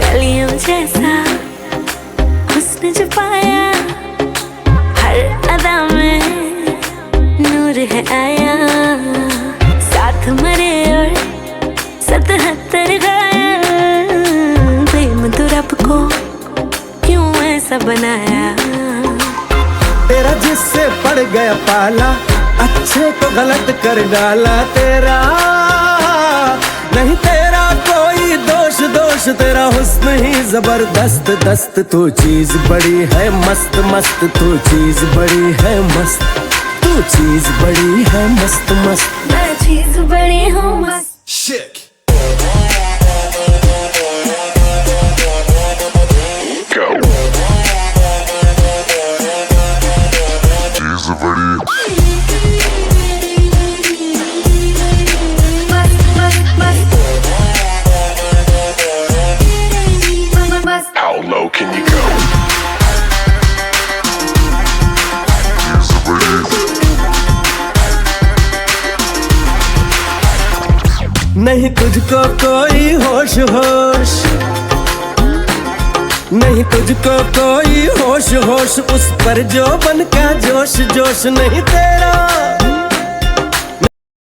कलियों जैसा हुस्न जो पाया, हर अदा में नूर है आया। साथ मरे और 77 घायल, प्रेम तो रब को क्यों ऐसा बनाया। तेरा जिससे पड़ गया पाला, अच्छे को गलत कर डाला। तेरा नहीं तेरा कोई दोष, दोष तेरा हुस्न ही जबरदस्त दस्त। तू चीज बड़ी है मस्त मस्त, तू चीज बड़ी है मस्त, तू चीज बड़ी है मस्त मस्त। मैं चीज बड़ी हूँ मस्त। Shit. How low can you go? नहीं तुझको कोई होश होश, नहीं तुझको कोई होश होश, उस पर जो बन का जोश जोश। नहीं तेरा